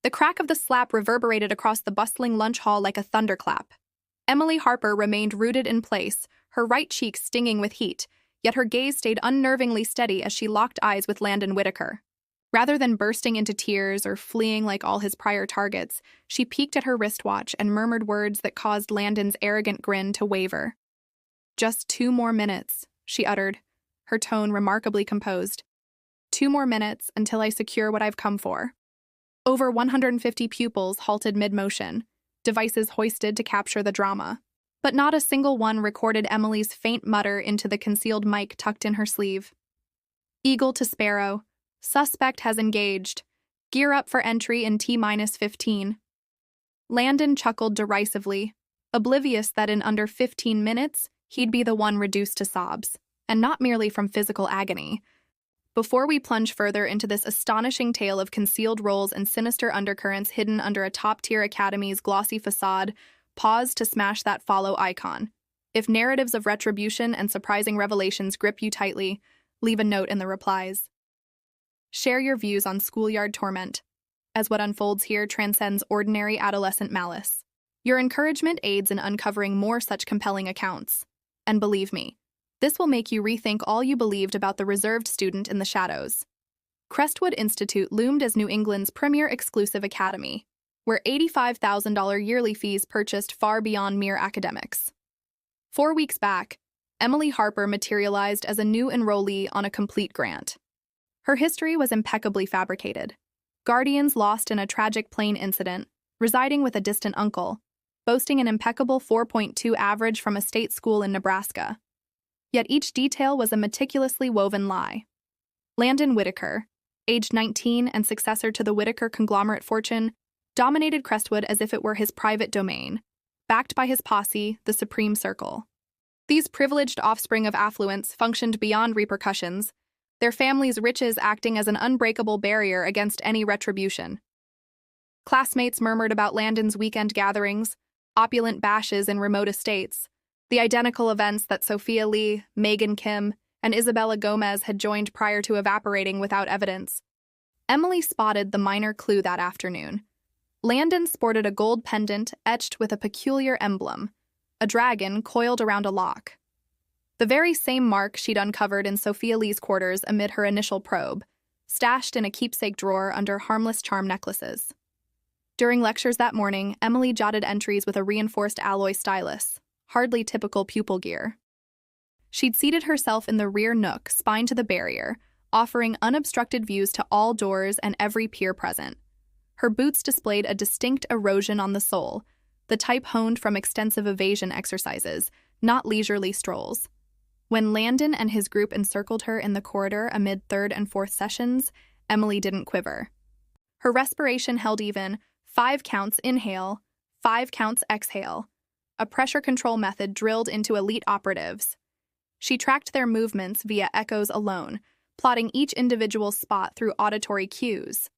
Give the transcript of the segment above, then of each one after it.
The crack of the slap reverberated across the bustling lunch hall like a thunderclap. Emily Harper remained rooted in place, her right cheek stinging with heat, yet her gaze stayed unnervingly steady as she locked eyes with Landon Whitaker. Rather than bursting into tears or fleeing like all his prior targets, she peeked at her wristwatch and murmured words that caused Landon's arrogant grin to waver. "Just 2 more minutes," she uttered, her tone remarkably composed. "2 more minutes until I secure what I've come for." Over 150 pupils halted mid-motion, devices hoisted to capture the drama. But not a single one recorded Emily's faint mutter into the concealed mic tucked in her sleeve. "Eagle to Sparrow. Suspect has engaged. Gear up for entry in T-15. Landon chuckled derisively, oblivious that in under 15 minutes, he'd be the one reduced to sobs, and not merely from physical agony. Before we plunge further into this astonishing tale of concealed roles and sinister undercurrents hidden under a top-tier academy's glossy facade, pause to smash that follow icon. If narratives of retribution and surprising revelations grip you tightly, leave a note in the replies. Share your views on schoolyard torment, as what unfolds here transcends ordinary adolescent malice. Your encouragement aids in uncovering more such compelling accounts. And believe me, this will make you rethink all you believed about the reserved student in the shadows. Crestwood Institute loomed as New England's premier exclusive academy, where $85,000 yearly fees purchased far beyond mere academics. 4 weeks back, Emily Harper materialized as a new enrollee on a complete grant. Her history was impeccably fabricated. Guardians lost in a tragic plane incident, residing with a distant uncle, boasting an impeccable 4.2 average from a state school in Nebraska. Yet each detail was a meticulously woven lie. Landon Whitaker, aged 19 and successor to the Whitaker conglomerate fortune, dominated Crestwood as if it were his private domain, backed by his posse, the Supreme Circle. These privileged offspring of affluence functioned beyond repercussions, their family's riches acting as an unbreakable barrier against any retribution. Classmates murmured about Landon's weekend gatherings, opulent bashes in remote estates, the identical events that Sophia Lee, Megan Kim, and Isabella Gomez had joined prior to evaporating without evidence. Emily spotted the minor clue that afternoon. Landon sported a gold pendant etched with a peculiar emblem, a dragon coiled around a lock. The very same mark she'd uncovered in Sophia Lee's quarters amid her initial probe, stashed in a keepsake drawer under harmless charm necklaces. During lectures that morning, Emily jotted entries with a reinforced alloy stylus, hardly typical pupil gear. She'd seated herself in the rear nook, spine to the barrier, offering unobstructed views to all doors and every peer present. Her boots displayed a distinct erosion on the sole, the type honed from extensive evasion exercises, not leisurely strolls. When Landon and his group encircled her in the corridor amid 3rd and 4th sessions, Emily didn't quiver. Her respiration held even, 5 counts inhale, 5 counts exhale, a pressure control method drilled into elite operatives. She tracked their movements via echoes alone, plotting each individual spot through auditory cues.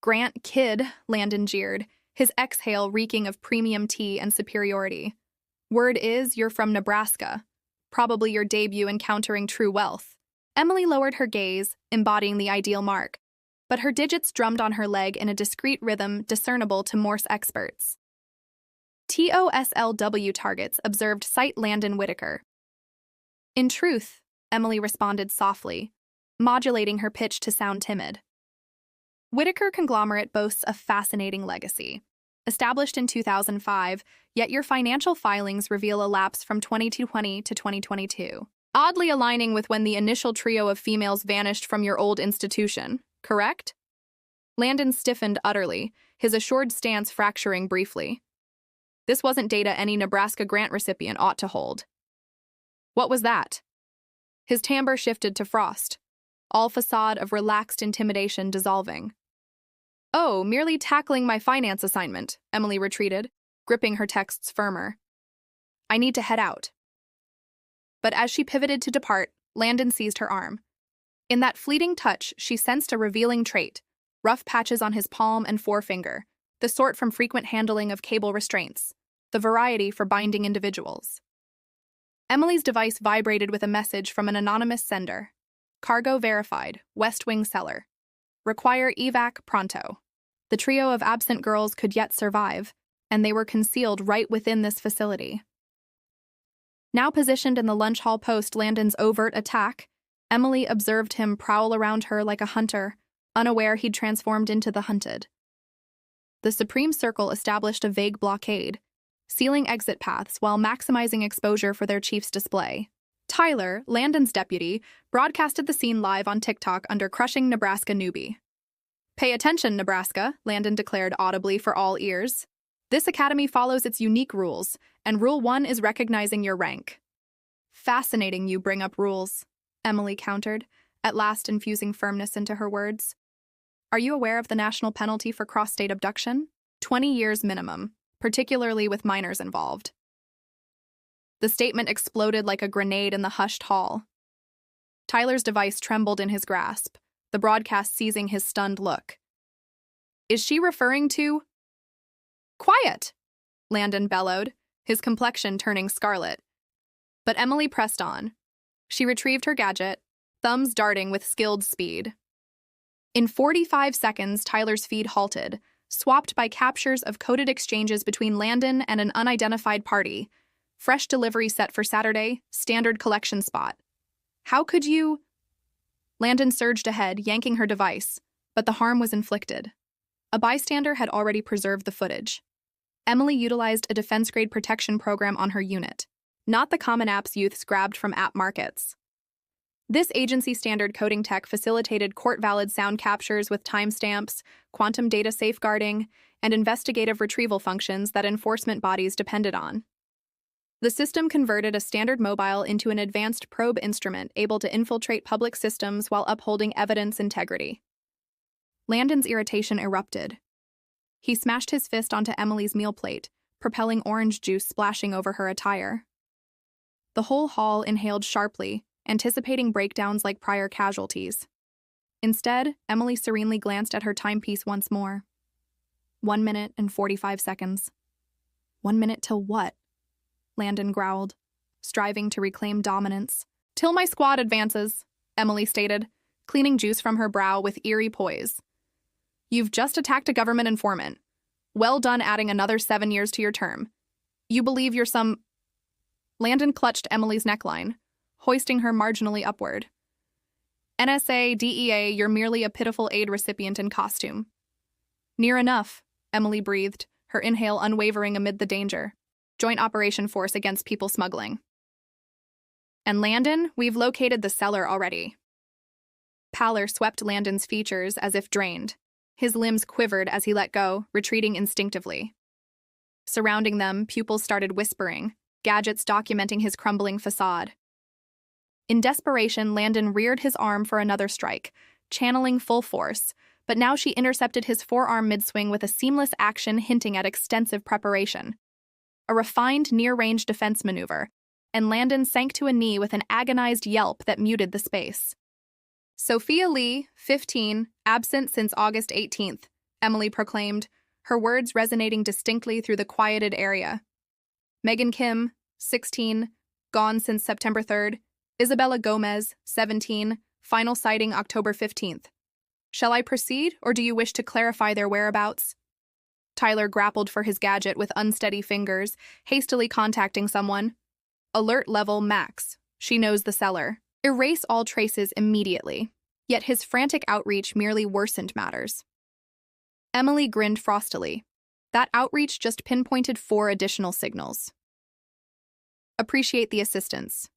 "Grant Kid," Landon jeered, his exhale reeking of premium tea and superiority. "Word is you're from Nebraska. Probably your debut encountering true wealth." Emily lowered her gaze, embodying the ideal mark, but her digits drummed on her leg in a discrete rhythm discernible to Morse experts. TOSLW targets observed cite Landon Whitaker. "In truth," Emily responded softly, modulating her pitch to sound timid. Whitaker conglomerate boasts a fascinating legacy. Established in 2005, yet your financial filings reveal a lapse from 2020 to 2022, oddly aligning with when the initial trio of females vanished from your old institution, correct? Landon stiffened utterly, his assured stance fracturing briefly. This wasn't data any Nebraska grant recipient ought to hold. What was that? His timbre shifted to frost, all facade of relaxed intimidation dissolving. "Oh, merely tackling my finance assignment," Emily retreated, gripping her texts firmer. "I need to head out." But as she pivoted to depart, Landon seized her arm. In that fleeting touch, she sensed a revealing trait, rough patches on his palm and forefinger, the sort from frequent handling of cable restraints, the variety for binding individuals. Emily's device vibrated with a message from an anonymous sender. "Cargo verified, West Wing seller. Require evac pronto." The trio of absent girls could yet survive, and they were concealed right within this facility. Now positioned in the lunch hall post Landon's overt attack, Emily observed him prowl around her like a hunter, unaware he'd transformed into the hunted. The Supreme Circle established a vague blockade, sealing exit paths while maximizing exposure for their chief's display. Tyler, Landon's deputy, broadcasted the scene live on TikTok under Crushing Nebraska Newbie. "Pay attention, Nebraska," Landon declared audibly for all ears. "This academy follows its unique rules, and Rule 1 is recognizing your rank." "Fascinating you bring up rules," Emily countered, at last infusing firmness into her words. "Are you aware of the national penalty for cross-state abduction? 20 years minimum, particularly with minors involved." The statement exploded like a grenade in the hushed hall. Tyler's device trembled in his grasp, the broadcast seizing his stunned look. "Is she referring to—" "Quiet!" Landon bellowed, his complexion turning scarlet. But Emily pressed on. She retrieved her gadget, thumbs darting with skilled speed. In 45 seconds, Tyler's feed halted, swapped by captures of coded exchanges between Landon and an unidentified party. Fresh delivery set for Saturday, standard collection spot. "How could you—" Landon surged ahead, yanking her device, but the harm was inflicted. A bystander had already preserved the footage. Emily utilized a defense-grade protection program on her unit, not the common apps youths grabbed from app markets. This agency-standard coding tech facilitated court-valid sound captures with timestamps, quantum data safeguarding, and investigative retrieval functions that enforcement bodies depended on. The system converted a standard mobile into an advanced probe instrument able to infiltrate public systems while upholding evidence integrity. Landon's irritation erupted. He smashed his fist onto Emily's meal plate, propelling orange juice splashing over her attire. The whole hall inhaled sharply, anticipating breakdowns like prior casualties. Instead, Emily serenely glanced at her timepiece once more. 1 minute and 45 seconds. 1 minute till what? Landon growled, striving to reclaim dominance. "Till my squad advances," Emily stated, cleaning juice from her brow with eerie poise. "You've just attacked a government informant. Well done adding another 7 years to your term. You believe you're some—" Landon clutched Emily's neckline, hoisting her marginally upward. "NSA, DEA, you're merely a pitiful aid recipient in costume." "Near enough," Emily breathed, her inhale unwavering amid the danger. "Joint Operation Force against people smuggling." "And Landon, we've located the seller already." Pallor swept Landon's features as if drained. His limbs quivered as he let go, retreating instinctively. Surrounding them, pupils started whispering, gadgets documenting his crumbling facade. In desperation, Landon reared his arm for another strike, channeling full force, but now she intercepted his forearm mid-swing with a seamless action hinting at extensive preparation. A refined near-range defense maneuver, and Landon sank to a knee with an agonized yelp that muted the space. "Sophia Lee, 15, absent since August 18th, Emily proclaimed, her words resonating distinctly through the quieted area. "Megan Kim, 16, gone since September 3rd. Isabella Gomez, 17, final sighting October 15th. Shall I proceed, or do you wish to clarify their whereabouts?" Tyler grappled for his gadget with unsteady fingers, hastily contacting someone. "Alert level max. She knows the seller. Erase all traces immediately." Yet his frantic outreach merely worsened matters. Emily grinned frostily. That outreach just pinpointed 4 additional signals. "Appreciate the assistance."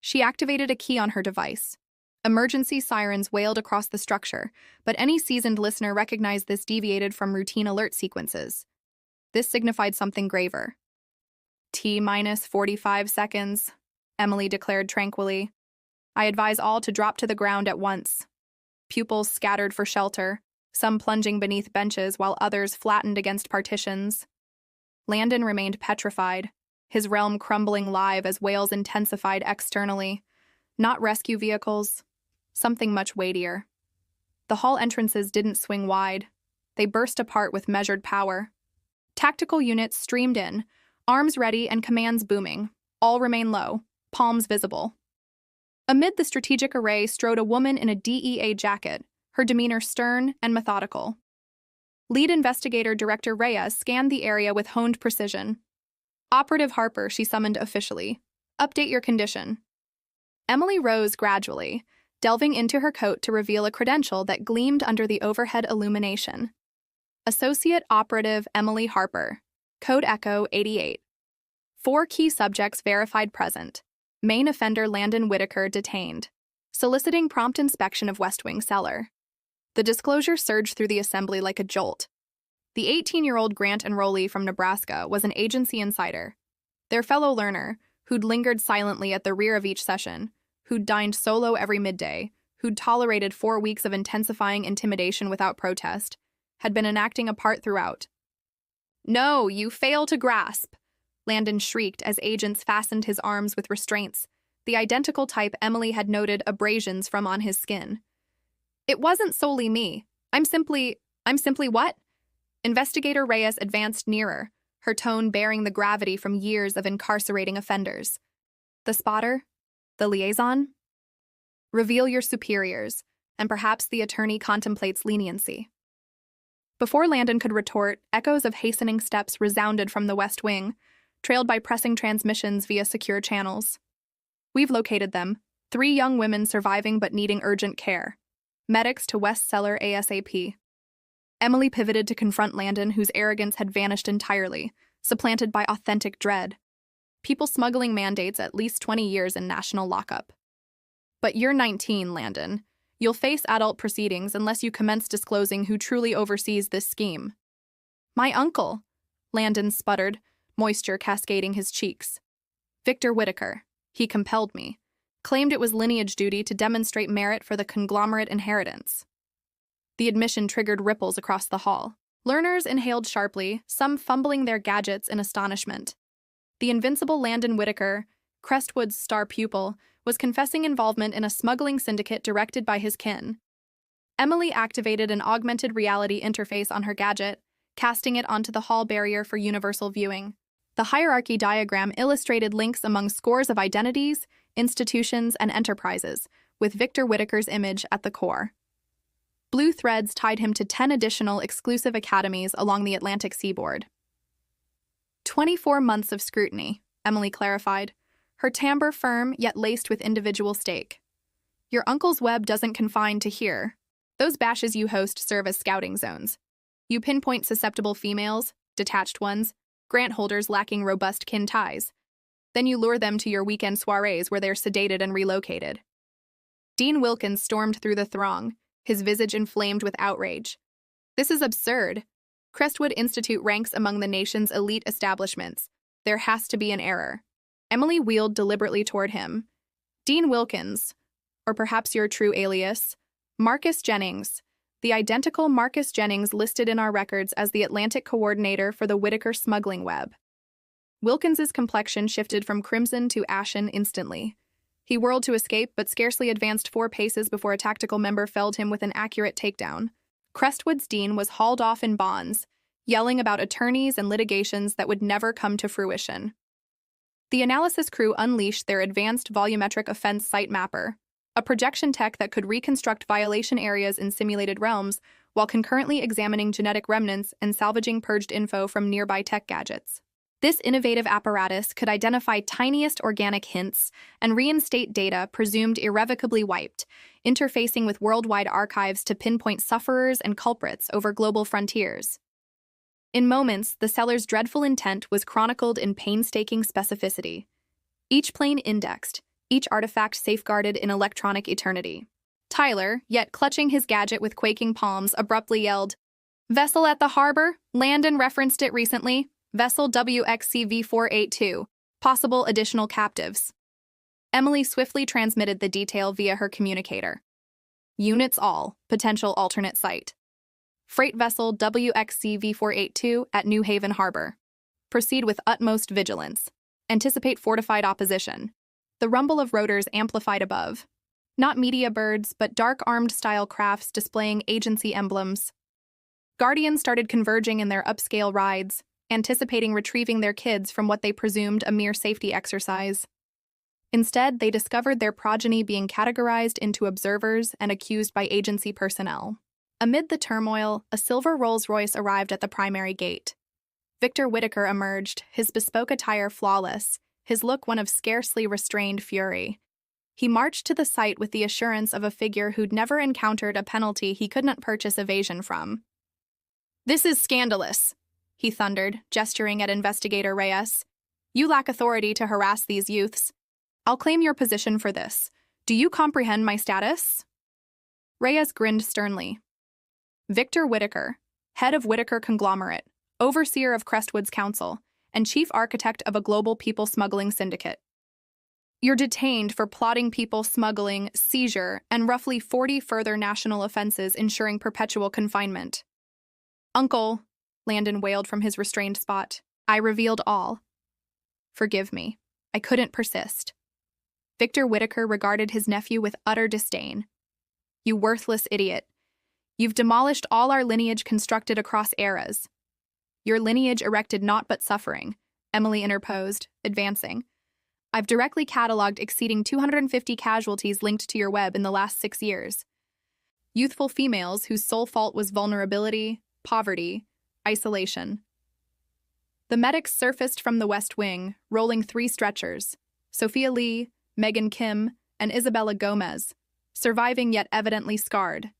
She activated a key on her device. Emergency sirens wailed across the structure, but any seasoned listener recognized this deviated from routine alert sequences. This signified something graver. "T-minus 45 seconds, Emily declared tranquilly. "I advise all to drop to the ground at once." Pupils scattered for shelter, some plunging beneath benches while others flattened against partitions. Landon remained petrified, his realm crumbling live as wails intensified externally. Not rescue vehicles, something much weightier. The hall entrances didn't swing wide. They burst apart with measured power. Tactical units streamed in, arms ready and commands booming. All remain low, palms visible. Amid the strategic array strode a woman in a DEA jacket, her demeanor stern and methodical. Lead investigator Director Reyes scanned the area with honed precision. Operative Harper, she summoned officially. Update your condition. Emily rose gradually, delving into her coat to reveal a credential that gleamed under the overhead illumination. Associate Operative Emily Harper, Code Echo 88. 4 key subjects verified present. Main offender Landon Whitaker detained. Soliciting prompt inspection of West Wing cellar. The disclosure surged through the assembly like a jolt. The 18-year-old grant enrollee from Nebraska was an agency insider. Their fellow learner, who'd lingered silently at the rear of each session, who'd dined solo every midday, who'd tolerated 4 weeks of intensifying intimidation without protest, had been enacting a part throughout. "No, you fail to grasp," Landon shrieked as agents fastened his arms with restraints, the identical type Emily had noted abrasions from on his skin. "It wasn't solely me. I'm simply what?" Investigator Reyes advanced nearer, her tone bearing the gravity from years of incarcerating offenders. "The spotter? The liaison? Reveal your superiors, and perhaps the attorney contemplates leniency." Before Landon could retort, echoes of hastening steps resounded from the West Wing, trailed by pressing transmissions via secure channels. "We've located them. 3 young women surviving but needing urgent care. Medics to West Cellar ASAP." Emily pivoted to confront Landon, whose arrogance had vanished entirely, supplanted by authentic dread. People smuggling mandates at least 20 years in national lockup. "But you're 19, Landon. You'll face adult proceedings unless you commence disclosing who truly oversees this scheme." "My uncle," Landon sputtered, moisture cascading his cheeks. "Victor Whitaker. He compelled me. Claimed it was lineage duty to demonstrate merit for the conglomerate inheritance." The admission triggered ripples across the hall. Learners inhaled sharply, some fumbling their gadgets in astonishment. The invincible Landon Whitaker, Crestwood's star pupil, was confessing involvement in a smuggling syndicate directed by his kin. Emily activated an augmented reality interface on her gadget, casting it onto the hall barrier for universal viewing. The hierarchy diagram illustrated links among scores of identities, institutions, and enterprises, with Victor Whitaker's image at the core. Blue threads tied him to 10 additional exclusive academies along the Atlantic seaboard. 24 months of scrutiny, Emily clarified, her timbre firm yet laced with individual stake. "Your uncle's web doesn't confine to here. Those bashes you host serve as scouting zones. You pinpoint susceptible females, detached ones, grant holders lacking robust kin ties. Then you lure them to your weekend soirees where they're sedated and relocated." Dean Wilkins stormed through the throng, his visage inflamed with outrage. "This is absurd. Crestwood Institute ranks among the nation's elite establishments. There has to be an error." Emily wheeled deliberately toward him. "Dean Wilkins, or perhaps your true alias, Marcus Jennings, the identical Marcus Jennings listed in our records as the Atlantic coordinator for the Whitaker smuggling web." Wilkins's complexion shifted from crimson to ashen instantly. He whirled to escape, but scarcely advanced 4 paces before a tactical member felled him with an accurate takedown. Crestwood's dean was hauled off in bonds, yelling about attorneys and litigations that would never come to fruition. The analysis crew unleashed their advanced volumetric offense site mapper, a projection tech that could reconstruct violation areas in simulated realms while concurrently examining genetic remnants and salvaging purged info from nearby tech gadgets. This innovative apparatus could identify tiniest organic hints and reinstate data presumed irrevocably wiped, interfacing with worldwide archives to pinpoint sufferers and culprits over global frontiers. In moments, the seller's dreadful intent was chronicled in painstaking specificity. Each plane indexed, each artifact safeguarded in electronic eternity. Tyler, yet clutching his gadget with quaking palms, abruptly yelled, "Vessel at the harbor? Landon referenced it recently. Vessel WXCV482. Possible additional captives." Emily swiftly transmitted the detail via her communicator. "Units all. Potential alternate site. Freight vessel WXCV482 at New Haven Harbor. Proceed with utmost vigilance. Anticipate fortified opposition." The rumble of rotors amplified above. Not media birds, but dark-armed-style crafts displaying agency emblems. Guardians started converging in their upscale rides, anticipating retrieving their kids from what they presumed a mere safety exercise. Instead, they discovered their progeny being categorized into observers and accused by agency personnel. Amid the turmoil, a silver Rolls-Royce arrived at the primary gate. Victor Whitaker emerged, his bespoke attire flawless, his look one of scarcely restrained fury. He marched to the site with the assurance of a figure who'd never encountered a penalty he couldn't purchase evasion from. "This is scandalous," he thundered, gesturing at Investigator Reyes. "You lack authority to harass these youths. I'll claim your position for this. Do you comprehend my status?" Reyes grinned sternly. "Victor Whitaker, head of Whitaker Conglomerate, overseer of Crestwood's council, and chief architect of a global people smuggling syndicate. You're detained for plotting people smuggling, seizure, and roughly 40 further national offenses ensuring perpetual confinement." "Uncle," Landon wailed from his restrained spot, "I revealed all. Forgive me. I couldn't persist." Victor Whitaker regarded his nephew with utter disdain. "You worthless idiot. You've demolished all our lineage constructed across eras." "Your lineage erected naught but suffering," Emily interposed, advancing. "I've directly cataloged exceeding 250 casualties linked to your web in the last 6 years. Youthful females whose sole fault was vulnerability, poverty, isolation." The medics surfaced from the West Wing, rolling 3 stretchers: Sophia Lee, Megan Kim, and Isabella Gomez, surviving yet evidently scarred,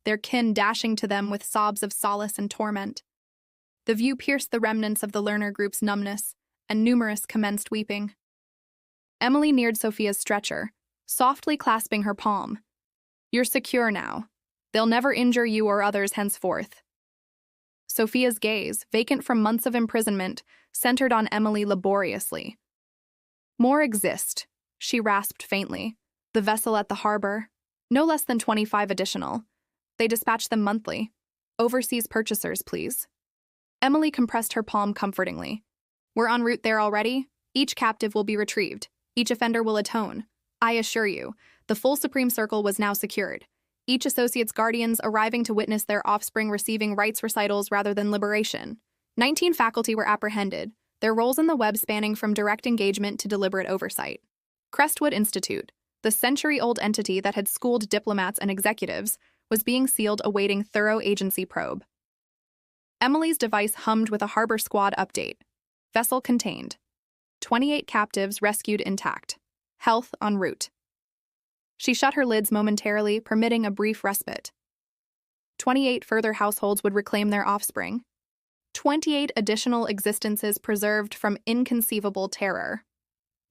their kin dashing to them with sobs of solace and torment. The view pierced the remnants of the learner group's numbness, and numerous commenced weeping. Emily neared Sophia's stretcher, softly clasping her palm. "You're secure now. They'll never injure you or others henceforth." Sophia's gaze, vacant from months of imprisonment, centered on Emily laboriously. "More exist," she rasped faintly. "The vessel at the harbor. No less than 25 additional. They dispatch them monthly. Overseas purchasers, please." Emily compressed her palm comfortingly. "We're en route there already. Each captive will be retrieved. Each offender will atone. I assure you, the full Supreme Circle was now secured. Each associate's guardians arriving to witness their offspring receiving rights recitals rather than liberation. 19 faculty were apprehended, their roles in the web spanning from direct engagement to deliberate oversight. Crestwood Institute, the century-old entity that had schooled diplomats and executives, was being sealed awaiting thorough agency probe. Emily's device hummed with a harbor squad update. Vessel contained. 28 captives rescued intact. Health en route. She shut her lids momentarily, permitting a brief respite. 28 further households would reclaim their offspring. 28 additional existences preserved from inconceivable terror.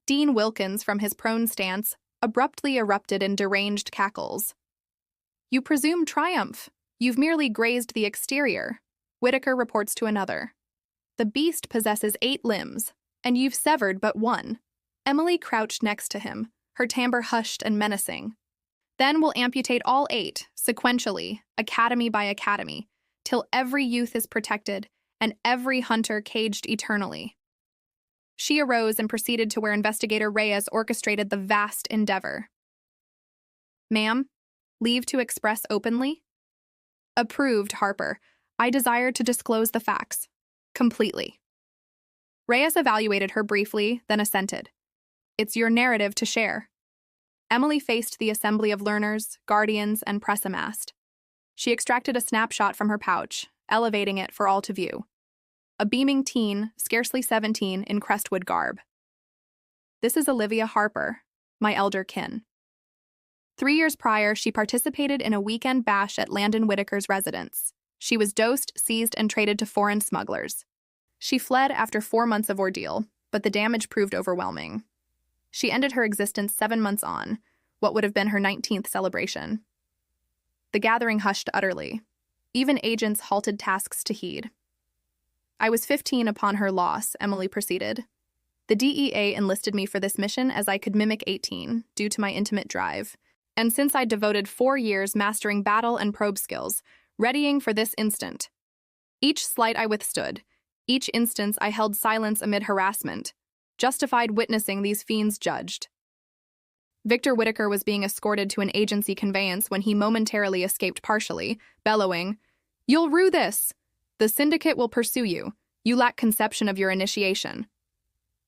Dean Wilkins, from his prone stance, abruptly erupted in deranged cackles. "You presume triumph. You've merely grazed the exterior," Whitaker reports to another. "The beast possesses 8 limbs, and you've severed but 1. Emily crouched next to him, her timbre hushed and menacing. "Then we'll amputate all 8, sequentially, academy by academy, till every youth is protected and every hunter caged eternally." She arose and proceeded to where Investigator Reyes orchestrated the vast endeavor. "Ma'am, leave to express openly?" "Approved, Harper. I desire to disclose the facts. Completely." Reyes evaluated her briefly, then assented. "It's your narrative to share." Emily faced the assembly of learners, guardians, and press amassed. She extracted a snapshot from her pouch, elevating it for all to view. A beaming teen, scarcely 17, in Crestwood garb. "This is Olivia Harper, my elder kin. 3 years prior, she participated in a weekend bash at Landon Whitaker's residence. She was dosed, seized, and traded to foreign smugglers. She fled after 4 months of ordeal, but the damage proved overwhelming. She ended her existence 7 months on, what would have been her 19th celebration." The gathering hushed utterly. Even agents halted tasks to heed. "I was 15 upon her loss," Emily proceeded. "The DEA enlisted me for this mission as I could mimic 18, due to my intimate drive. And since I devoted 4 years mastering battle and probe skills, readying for this instant. Each slight I withstood, each instance I held silence amid harassment, justified witnessing these fiends judged." Victor Whitaker was being escorted to an agency conveyance when he momentarily escaped partially, bellowing, "You'll rue this! The syndicate will pursue you. You lack conception of your initiation."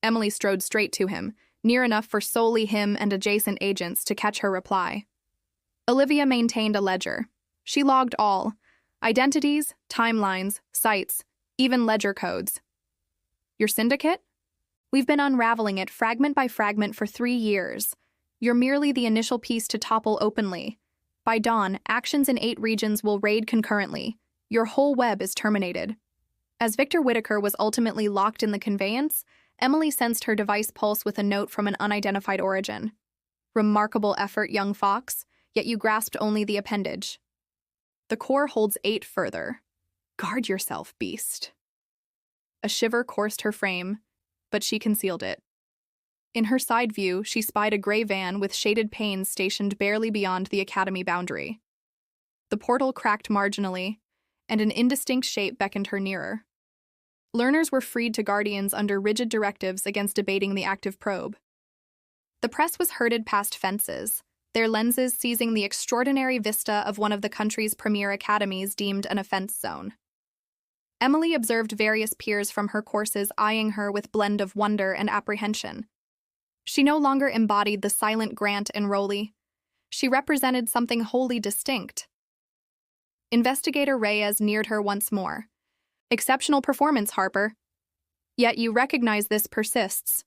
Emily strode straight to him, near enough for solely him and adjacent agents to catch her reply. Olivia maintained a ledger. She logged all, Identities, timelines, sites, even ledger codes. Your syndicate? We've been unraveling it fragment by fragment for 3 years. You're merely the initial piece to topple openly. By dawn, actions in 8 regions will raid concurrently. Your whole web is terminated. As Victor Whitaker was ultimately locked in the conveyance, Emily sensed her device pulse with a note from an unidentified origin. Remarkable effort, young fox, yet you grasped only the appendage. The core holds 8 further. Guard yourself, beast. A shiver coursed her frame, but she concealed it. In her side view, she spied a gray van with shaded panes stationed barely beyond the academy boundary. The portal cracked marginally, and an indistinct shape beckoned her nearer. Learners were freed to guardians under rigid directives against debating the active probe. The press was herded past fences, their lenses seizing the extraordinary vista of one of the country's premier academies deemed an offense zone. Emily observed various peers from her courses eyeing her with blend of wonder and apprehension. She no longer embodied the silent Grant enrollee. She represented something wholly distinct. Investigator Reyes neared her once more. Exceptional performance, Harper. Yet you recognize this persists.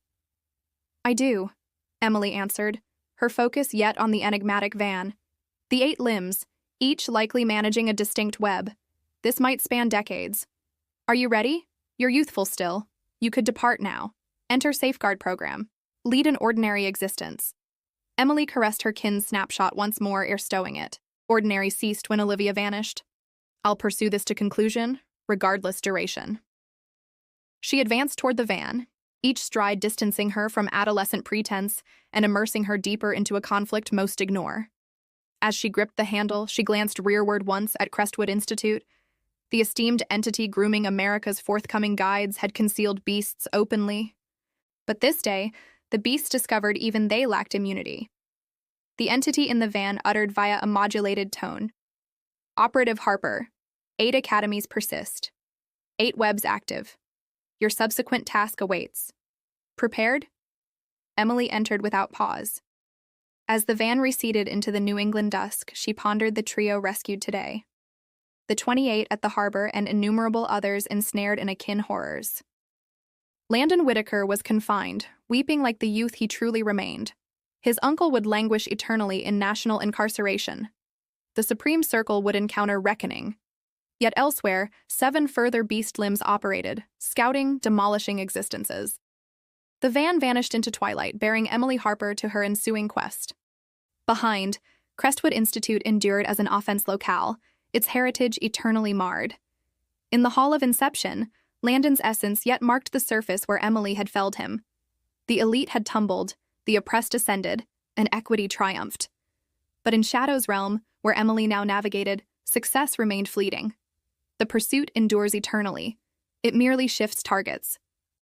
I do, Emily answered, her focus yet on the enigmatic van. The 8 limbs, each likely managing a distinct web. This might span decades. Are you ready? You're youthful still. You could depart now. Enter Safeguard Program. Lead an ordinary existence. Emily caressed her kin's snapshot once more ere stowing it. Ordinary ceased when Olivia vanished. I'll pursue this to conclusion, regardless duration. She advanced toward the van, each stride distancing her from adolescent pretense and immersing her deeper into a conflict most ignore. As she gripped the handle, she glanced rearward once at Crestwood Institute. The esteemed entity grooming America's forthcoming guides had concealed beasts openly. But this day, the beasts discovered even they lacked immunity. The entity in the van uttered via a modulated tone. Operative Harper, 8 academies persist. 8 webs active. Your subsequent task awaits. Prepared? Emily entered without pause. As the van receded into the New England dusk, she pondered the trio rescued today. The 28 at the harbor and innumerable others ensnared in akin horrors. Landon Whitaker was confined, weeping like the youth he truly remained. His uncle would languish eternally in national incarceration. The Supreme Circle would encounter reckoning. Yet elsewhere, 7 further beast limbs operated, scouting, demolishing existences. The van vanished into twilight, bearing Emily Harper to her ensuing quest. Behind, Crestwood Institute endured as an offense locale, its heritage eternally marred. In the Hall of Inception, Landon's essence yet marked the surface where Emily had felled him. The elite had tumbled, the oppressed ascended, and equity triumphed. But in Shadow's realm, where Emily now navigated, success remained fleeting. The pursuit endures eternally. It merely shifts targets.